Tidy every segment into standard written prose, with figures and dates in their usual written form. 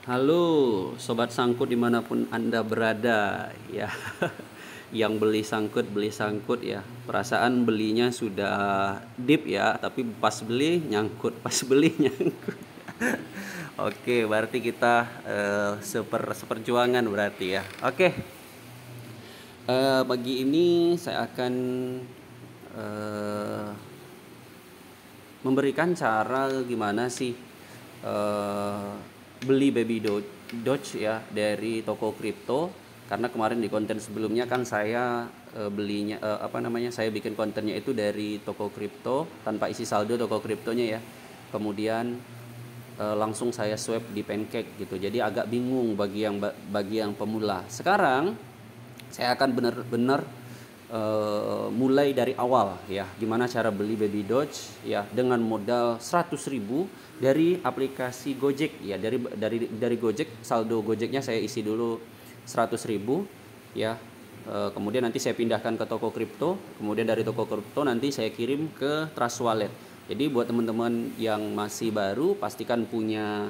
Halo Sobat Sangkut dimanapun Anda berada ya. Yang beli sangkut ya. Perasaan belinya sudah deep ya, tapi pas beli nyangkut, pas beli nyangkut. Oke, berarti kita seperjuangan berarti ya. Oke, pagi ini saya akan eh, memberikan cara gimana sih eh, beli Doge ya dari toko kripto. Karena kemarin di konten sebelumnya kan saya belinya saya bikin kontennya itu dari toko kripto tanpa isi saldo toko kriptonya ya. Kemudian langsung saya swap di Pancake gitu. Jadi agak bingung bagi yang pemula. Sekarang saya akan benar-benar mulai dari awal ya, gimana cara beli Baby Doge ya dengan modal 100.000 dari aplikasi Gojek ya. Dari Gojek, saldo Gojeknya saya isi dulu 100.000 ya. Kemudian nanti saya pindahkan ke toko kripto, kemudian dari toko kripto nanti saya kirim ke Trust Wallet. Jadi buat teman-teman yang masih baru, pastikan punya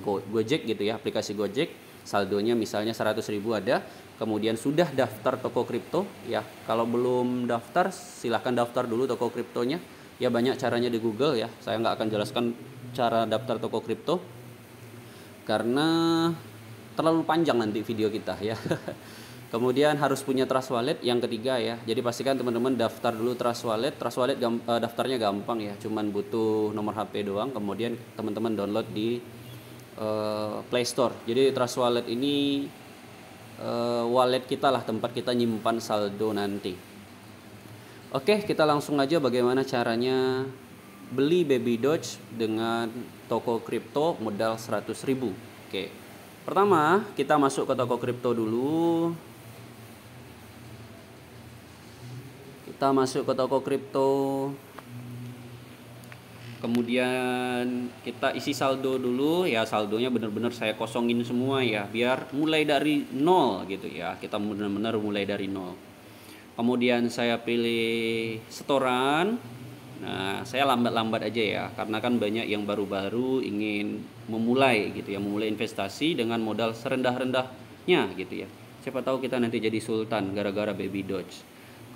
Gojek gitu ya, aplikasi Gojek, saldonya misalnya 100.000 ada, kemudian sudah daftar toko kripto ya. Kalau belum daftar, silahkan daftar dulu toko kriptonya ya. Banyak caranya di Google ya, saya nggak akan jelaskan cara daftar toko kripto karena terlalu panjang nanti video kita ya. Kemudian harus punya Trust Wallet yang ketiga ya. Jadi pastikan teman-teman daftar dulu Trust Wallet. Trust Wallet daftarnya gampang ya, cuman butuh nomor HP doang. Kemudian teman-teman download di Play Store. Jadi Trust Wallet ini wallet kita lah, tempat kita nyimpan saldo nanti. Oke, kita langsung aja bagaimana caranya beli Baby Doge dengan toko kripto modal 100.000. Oke. Pertama, kita masuk ke toko kripto dulu. Kita masuk ke toko kripto. Kemudian kita isi saldo dulu ya. Saldonya benar-benar saya kosongin semua ya, biar mulai dari nol gitu ya. Kita benar-benar mulai dari nol. Kemudian saya pilih setoran. Nah, saya lambat-lambat aja ya, karena kan banyak yang baru-baru ingin memulai gitu ya, memulai investasi dengan modal serendah-rendahnya gitu ya. Siapa tahu kita nanti jadi sultan gara-gara Baby Doge.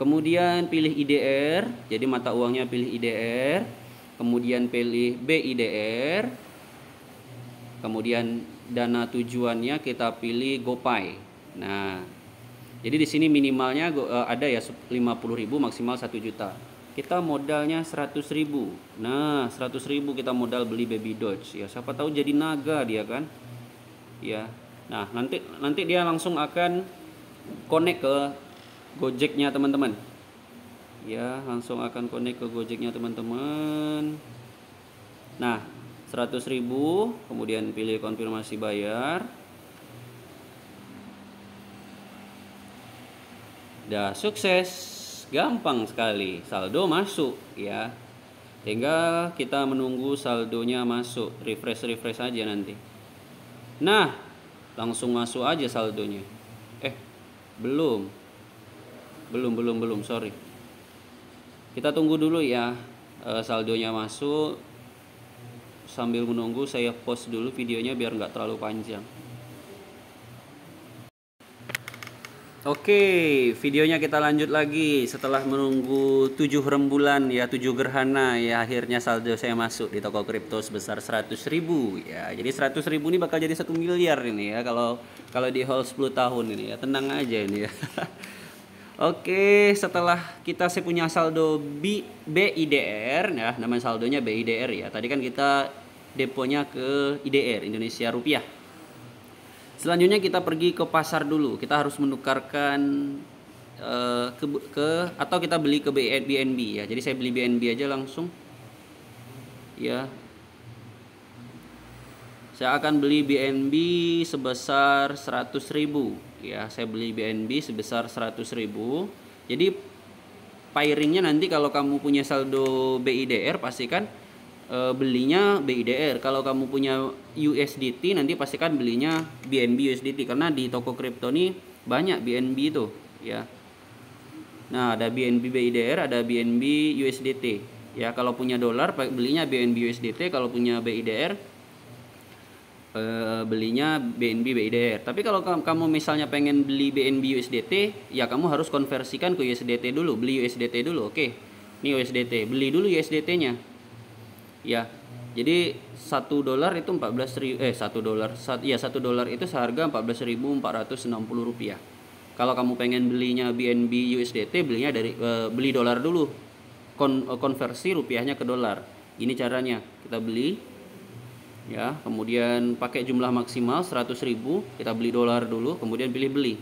Kemudian pilih IDR, jadi mata uangnya pilih IDR. Kemudian pilih BIDR. Kemudian dana tujuannya kita pilih GoPay. Nah, jadi di sini minimalnya ada ya 50.000, maksimal 1 juta. Kita modalnya 100.000. Nah, 100.000 kita modal beli Baby Doge ya. Siapa tahu jadi naga dia kan. Ya. Nah, nanti dia langsung akan connect ke Gojeknya teman-teman. Ya, langsung akan connect ke Gojeknya teman-teman. Nah, 100.000, kemudian pilih konfirmasi bayar. Dah sukses, gampang sekali, saldo masuk ya. Tinggal kita menunggu saldonya masuk, refresh aja nanti. Nah, langsung masuk aja saldonya. Belum, sorry. Kita tunggu dulu ya, saldonya masuk. Sambil menunggu saya post dulu videonya biar nggak terlalu panjang. Oke, videonya kita lanjut lagi. Setelah menunggu 7 rembulan ya, 7 gerhana ya, akhirnya saldo saya masuk di toko kripto sebesar 100.000 ya. Jadi 100.000 ini bakal jadi 1 miliar ini ya, kalau di hold 10 tahun ini ya. Tenang aja ini ya. Oke, setelah saya punya saldo BIDR ya, nama saldonya BIDR ya. Tadi kan kita deponya ke IDR, Indonesia Rupiah. Selanjutnya kita pergi ke pasar dulu. Kita harus menukarkan atau kita beli ke BNB ya. Jadi saya beli BNB aja langsung. Ya. Saya akan beli BNB sebesar 100.000 ya. Saya beli BNB sebesar 100.000. Jadi pairingnya nanti kalau kamu punya saldo BIDR pastikan belinya BIDR. Kalau kamu punya USDT nanti pastikan belinya BNB USDT, karena di toko kripto nih banyak BNB itu ya. Nah, ada BNB BIDR, ada BNB USDT ya. Kalau punya dolar belinya BNB USDT, kalau punya BIDR belinya BNB BIDR. Tapi kalau kamu misalnya pengen beli BNB USDT, ya kamu harus konversikan ke USDT dulu, beli USDT dulu. Oke, ini USDT, beli dulu USDT-nya. Ya, jadi $1 itu 14.000 $1 itu seharga Rp14.460. Kalau kamu pengen belinya BNB USDT, belinya dari beli dolar dulu, konversi rupiahnya ke dolar. Ini caranya, kita beli ya, kemudian pakai jumlah maksimal 100.000, kita beli dolar dulu, kemudian pilih beli.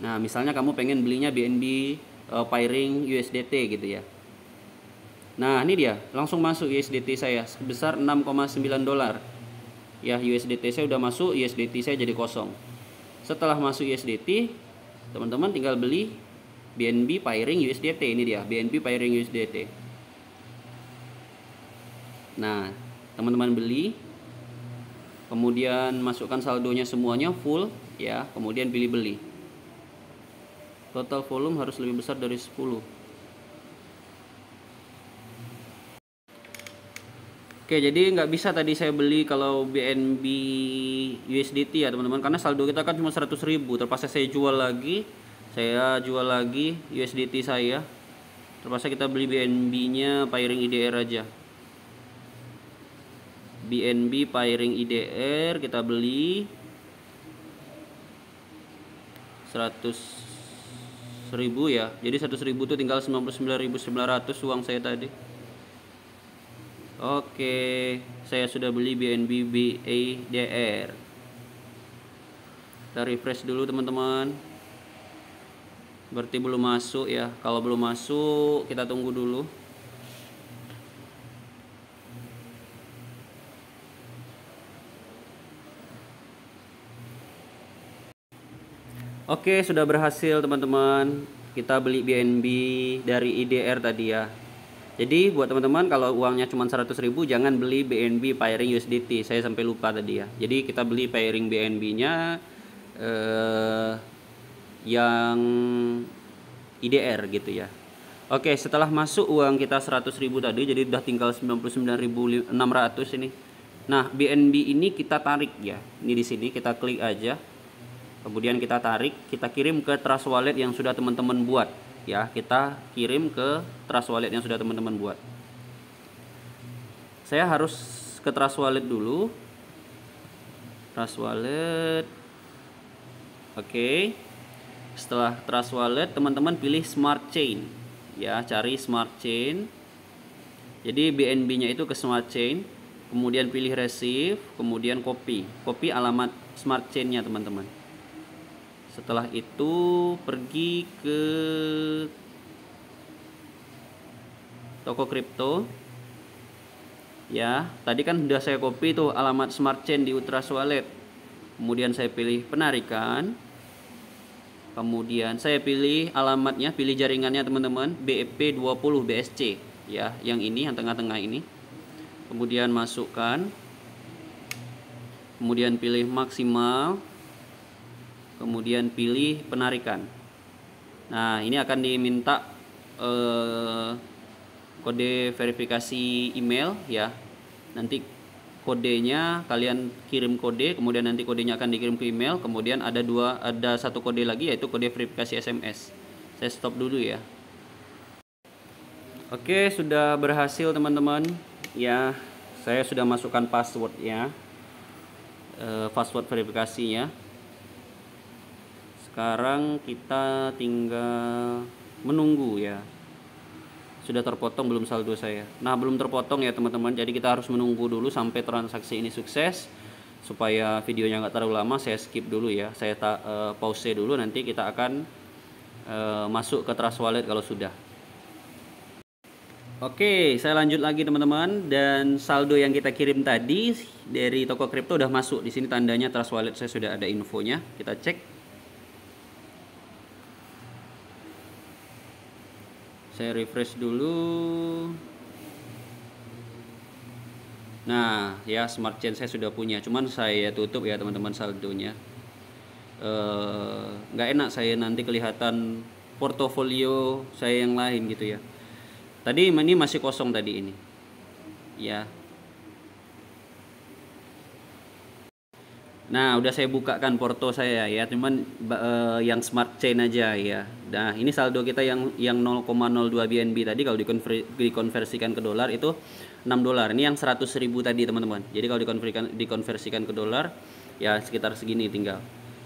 Nah, misalnya kamu pengen belinya BNB pairing USDT gitu ya. Nah, ini dia, langsung masuk USDT saya sebesar $6,9. Ya, USDT saya udah masuk, USDT saya jadi kosong. Setelah masuk USDT, teman-teman tinggal beli BNB pairing USDT. Ini dia, BNB pairing USDT. Nah, teman-teman beli, kemudian masukkan saldonya semuanya full ya, kemudian pilih beli. Total volume harus lebih besar dari 10. Oke, jadi nggak bisa tadi saya beli kalau BNB USDT ya teman-teman, karena saldo kita kan cuma 100.000. Terpaksa saya jual lagi USDT saya. Terpaksa kita beli BNB-nya pairing IDR aja. BNB pairing IDR kita beli 100.000 ya. Jadi 100.000 itu tinggal 99.900 uang saya tadi. Oke, saya sudah beli BNB BIDR. Kita refresh dulu teman-teman. Berarti belum masuk ya. Kalau belum masuk, kita tunggu dulu. Oke, sudah berhasil teman-teman. Kita beli BNB dari IDR tadi ya. Jadi buat teman-teman kalau uangnya cuma 100.000, jangan beli BNB pairing USDT. Saya sampai lupa tadi ya. Jadi kita beli pairing BNB-nya yang IDR gitu ya. Oke, setelah masuk uang kita 100.000 tadi, jadi udah tinggal 99.600 ini. Nah, BNB ini kita tarik ya. Ini di sini kita klik aja. Kemudian kita tarik, kita kirim ke Trust Wallet yang sudah teman-teman buat ya. Kita kirim ke Trust Wallet yang sudah teman-teman buat. Saya harus ke Trust Wallet dulu. Trust Wallet. Oke. Setelah Trust Wallet, teman-teman pilih Smart Chain ya, cari Smart Chain. Jadi BNB-nya itu ke Smart Chain, kemudian pilih Receive, kemudian copy alamat Smart Chain-nya teman-teman. Setelah itu pergi ke toko kripto ya. Tadi kan sudah saya copy tuh alamat Smart Chain di Trust Wallet. Kemudian saya pilih penarikan, kemudian saya pilih alamatnya, pilih jaringannya teman-teman, BEP20 BSC ya, yang ini, yang tengah-tengah ini. Kemudian masukkan, kemudian pilih maksimal, kemudian pilih penarikan. Nah, ini akan diminta kode verifikasi email ya. Nanti kodenya kalian kirim kode, kemudian nanti kodenya akan dikirim ke email, kemudian ada satu kode lagi yaitu kode verifikasi SMS. Saya stop dulu ya. Oke, sudah berhasil teman-teman ya. Saya sudah masukkan passwordnya, password verifikasinya. Sekarang kita tinggal menunggu ya. Sudah terpotong belum saldo saya? Nah, belum terpotong ya teman-teman. Jadi kita harus menunggu dulu sampai transaksi ini sukses. Supaya videonya nggak terlalu lama, saya skip dulu ya. Saya pause dulu, nanti kita akan masuk ke Trust Wallet kalau sudah. Oke, saya lanjut lagi teman-teman. Dan saldo yang kita kirim tadi dari toko kripto udah masuk. Di sini tandanya Trust Wallet saya sudah ada infonya. Kita cek. Saya refresh dulu. Nah ya, Smart Chain saya sudah punya, cuman saya tutup ya teman-teman saldonya. Nggak enak saya nanti kelihatan portofolio saya yang lain gitu ya. Tadi ini masih kosong tadi ini ya. Nah, udah saya bukakan porto saya ya, cuman yang smart chain aja ya. Nah, ini saldo kita yang 0,02 BNB tadi kalau dikonversikan ke dolar itu 6 dolar. Ini yang 100.000 tadi, teman-teman. Jadi kalau dikonversikan ke dolar ya sekitar segini tinggal.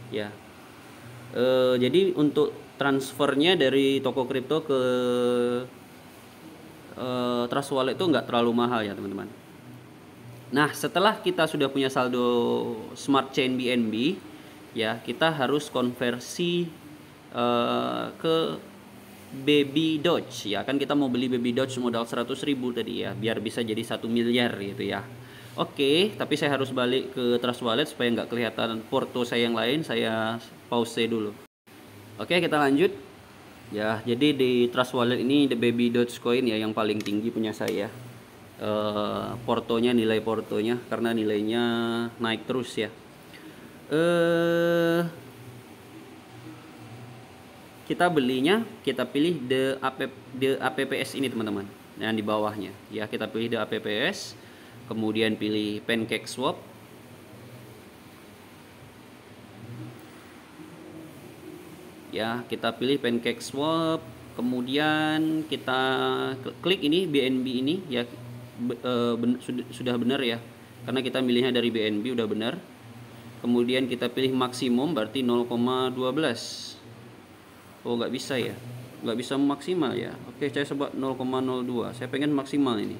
Ya. Jadi untuk transfernya dari toko kripto ke Trust Wallet itu nggak terlalu mahal ya, teman-teman. Nah, setelah kita sudah punya saldo Smart Chain BNB, ya kita harus konversi ke Baby Doge ya. Kan kita mau beli Baby Doge modal 100.000 tadi ya, biar bisa jadi 1 miliar gitu ya. Oke, tapi saya harus balik ke Trust Wallet supaya nggak kelihatan porto saya yang lain. Saya pause dulu. Oke, kita lanjut. Ya, jadi di Trust Wallet ini the Baby Dogecoin ya yang paling tinggi punya saya. Nilai portonya karena nilainya naik terus ya. Kita belinya, kita pilih the APPS ini, teman-teman. Yang di bawahnya ya, kita pilih the APPS, kemudian pilih Pancake Swap. Ya, kita pilih Pancake Swap, kemudian kita klik ini BNB ini ya. Sudah benar ya, karena kita milihnya dari BNB udah benar. Kemudian kita pilih maksimum berarti 0,12. Oh, nggak bisa ya, nggak bisa maksimal ya. Oke, saya coba 0,02. Saya pengen maksimal ini.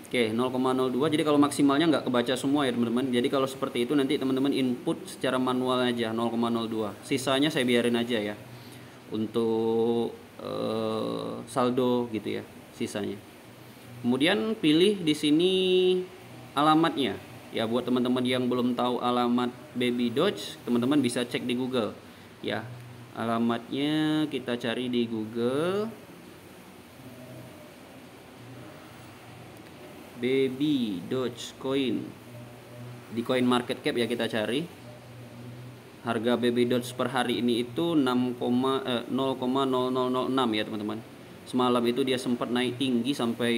Oke, 0,02. Jadi kalau maksimalnya nggak kebaca semua ya, teman-teman. Jadi kalau seperti itu nanti teman-teman input secara manual aja 0,02. Sisanya saya biarin aja ya untuk saldo gitu ya, sisanya. Kemudian pilih di sini alamatnya. Ya, buat teman-teman yang belum tahu alamat Baby Doge, teman-teman bisa cek di Google. Ya, alamatnya kita cari di Google. Baby Dogecoin. Di Coin Market Cap ya kita cari. Harga Baby Doge per hari ini itu 0,0006 ya, teman-teman. Semalam itu dia sempat naik tinggi sampai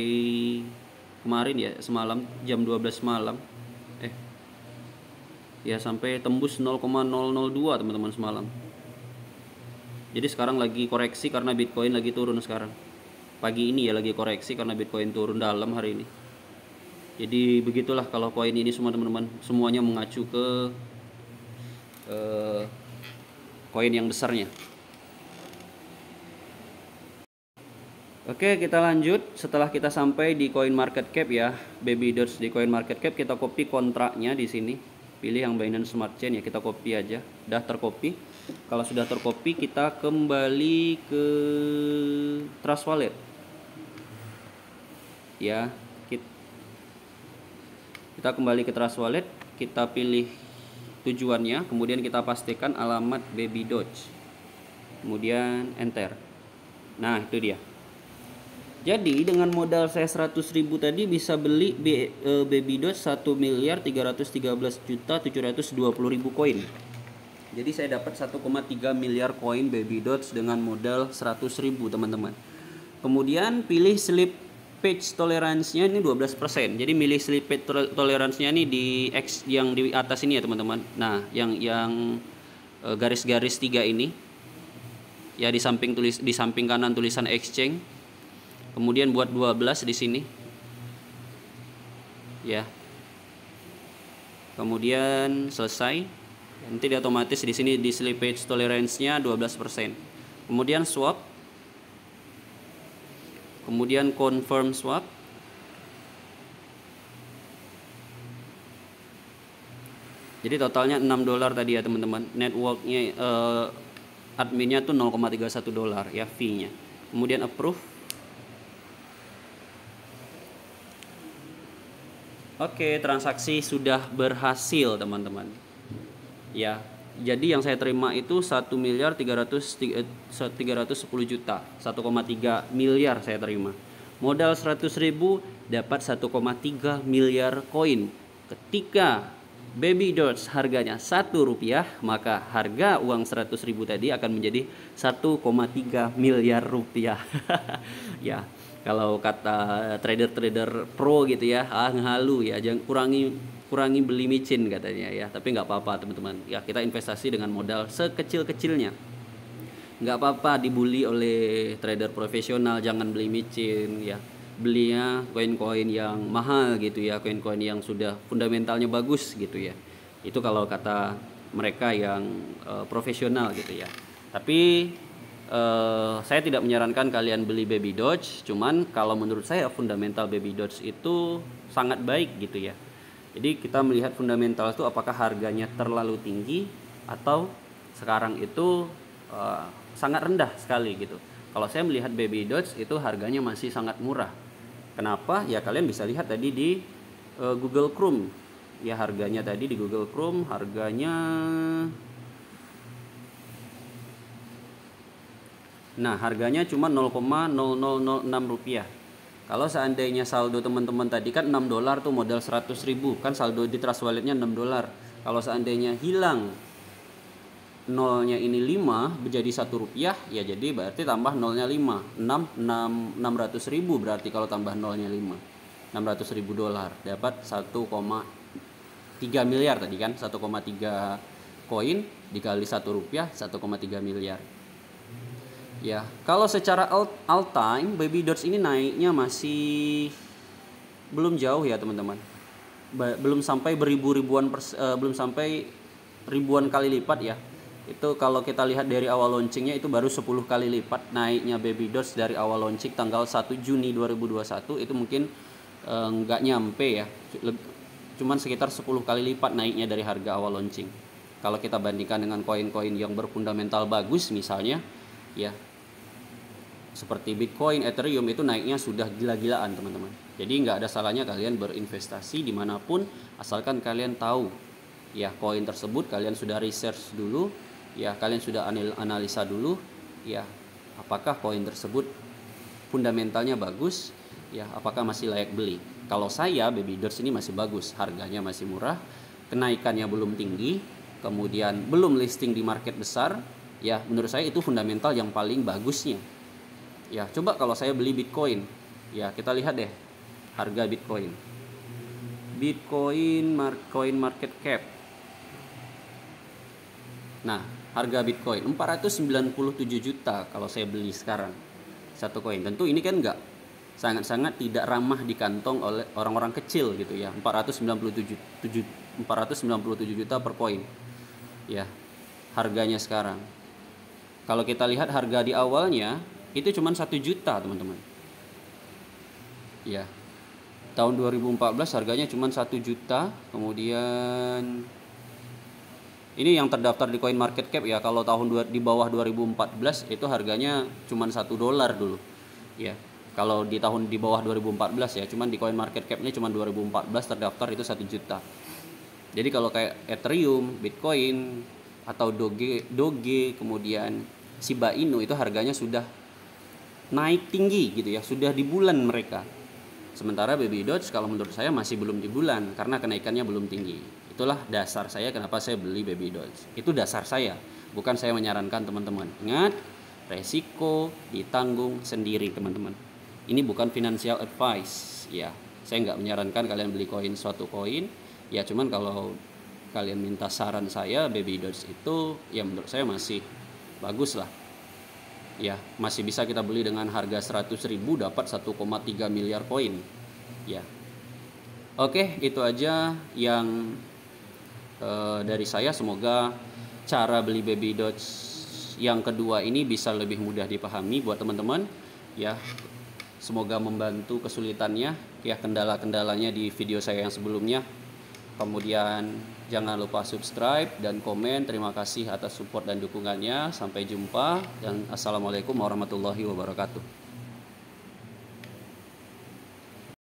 kemarin ya, semalam jam 12 malam. Ya sampai tembus 0,002 teman-teman semalam. Jadi sekarang lagi koreksi karena Bitcoin lagi turun sekarang. Pagi ini ya lagi koreksi karena Bitcoin turun dalam hari ini. Jadi begitulah kalau koin ini semua, teman-teman. Semuanya mengacu ke koin yang besarnya. Oke, kita lanjut. Setelah kita sampai di Coin Market Cap ya, Baby Doge di Coin Market Cap, kita copy kontraknya di sini. Pilih yang Binance Smart Chain ya, kita copy aja. Udah tercopy. Kalau sudah tercopy, kita kembali ke Trust Wallet. Ya, kita kembali ke Trust Wallet, kita pilih tujuannya, kemudian kita pastikan alamat Baby Doge. Kemudian enter. Nah, itu dia. Jadi dengan modal saya 100.000 tadi bisa beli Baby Doge 1.313.720.000 koin. Jadi saya dapat 1,3 miliar koin Baby Doge dengan modal 100.000, teman-teman. Kemudian pilih slip page tolerance-nya ini 12%. Jadi milih slip page tolerance-nya ini di X yang di atas ini ya, teman-teman. Nah, yang garis-garis 3 ini. Ya di samping kanan tulisan exchange. Kemudian buat 12 di sini. Ya. Kemudian selesai. Nanti dia otomatis di sini di slippage tolerance-nya 12%. Kemudian swap. Kemudian confirm swap. Jadi totalnya 6 dolar tadi ya, teman-teman. Networknya adminnya tuh 0,31 dolar ya fee-nya. Kemudian approve. Oke, transaksi sudah berhasil, teman-teman. Ya, jadi yang saya terima itu 1.310.000.000, 1,3 miliar saya terima. Modal 100.000 dapat 1,3 miliar koin. Ketika Baby Doge harganya Rp1, maka harga uang 100.000 tadi akan menjadi 1,3 miliar rupiah. Ya. Kalau kata trader-trader pro gitu ya, halu ya, jangan kurangi beli micin katanya ya, tapi nggak apa-apa teman-teman ya, kita investasi dengan modal sekecil-kecilnya. Nggak apa-apa dibully oleh trader profesional, jangan beli micin ya, belinya koin-koin yang mahal gitu ya, koin-koin yang sudah fundamentalnya bagus gitu ya. Itu kalau kata mereka yang profesional gitu ya. Tapi saya tidak menyarankan kalian beli Baby Doge, cuman kalau menurut saya fundamental Baby Doge itu sangat baik gitu ya. Jadi kita melihat fundamental itu apakah harganya terlalu tinggi atau sekarang itu sangat rendah sekali gitu. Kalau saya melihat Baby Doge itu harganya masih sangat murah. Kenapa? Ya kalian bisa lihat tadi di Google Chrome. Ya harganya tadi di Google Chrome harganya, nah harganya cuma 0,0006 rupiah. Kalau seandainya saldo teman-teman tadi kan 6 dolar tuh modal 100.000, kan saldo di Trust Walletnya 6 dolar. Kalau seandainya hilang nolnya ini 5 menjadi 1 rupiah, ya jadi berarti tambah nolnya 5, 600.000 berarti kalau tambah nolnya 5, 600.000 dolar dapat 1,3 miliar tadi kan, 1,3 koin dikali 1 rupiah 1,3 miliar. Ya, kalau secara all time Baby Doge ini naiknya masih belum jauh ya teman-teman. Belum sampai belum sampai ribuan kali lipat ya. Itu kalau kita lihat dari awal launchingnya itu baru 10 kali lipat naiknya Baby Doge dari awal launching tanggal 1 Juni 2021 itu mungkin nggak nyampe ya, cuman sekitar 10 kali lipat naiknya dari harga awal launching. Kalau kita bandingkan dengan koin-koin yang berfundamental bagus misalnya ya, seperti Bitcoin, Ethereum itu naiknya sudah gila-gilaan teman-teman. Jadi nggak ada salahnya kalian berinvestasi dimanapun asalkan kalian tahu ya koin tersebut, kalian sudah research dulu ya, kalian sudah analisa dulu ya, apakah koin tersebut fundamentalnya bagus ya, apakah masih layak beli. Kalau saya Baby Doge ini masih bagus, harganya masih murah, kenaikannya belum tinggi, kemudian belum listing di market besar ya, menurut saya itu fundamental yang paling bagusnya. Ya, coba kalau saya beli Bitcoin. Ya, kita lihat deh harga Bitcoin. Coin market cap. Nah, harga Bitcoin 497 juta kalau saya beli sekarang satu koin. Tentu ini kan sangat-sangat tidak ramah di kantong oleh orang-orang kecil gitu ya. 497 juta per koin. Ya, harganya sekarang. Kalau kita lihat harga di awalnya itu cuma 1 juta teman-teman ya, tahun 2014 harganya cuma 1 juta. Kemudian ini yang terdaftar di Coin Market Cap ya, kalau di bawah 2014 itu harganya cuma 1 dolar dulu ya. Kalau di tahun di bawah 2014 ya, cuman di Coin Market Cap-nya cuma 2014 terdaftar itu 1 juta. Jadi kalau kayak Ethereum, Bitcoin atau Doge kemudian Shiba Inu itu harganya sudah naik tinggi gitu ya, sudah di bulan mereka. Sementara Baby Doge kalau menurut saya masih belum di bulan karena kenaikannya belum tinggi. Itulah dasar saya kenapa saya beli Baby Doge. Itu dasar saya, bukan saya menyarankan teman-teman. Ingat, resiko ditanggung sendiri teman-teman. Ini bukan financial advice ya. Saya nggak menyarankan kalian beli suatu koin ya, cuman kalau kalian minta saran saya, Baby Doge itu ya menurut saya masih bagus lah. Ya, masih bisa kita beli dengan harga 100.000 dapat 1,3 miliar koin. Ya. Oke, itu aja yang dari saya. Semoga cara beli Baby Doge yang kedua ini bisa lebih mudah dipahami buat teman-teman. Ya. Semoga membantu kesulitannya, ya kendala-kendalanya di video saya yang sebelumnya. Kemudian jangan lupa subscribe dan komen. Terima kasih atas support dan dukungannya. Sampai jumpa dan assalamualaikum warahmatullahi wabarakatuh.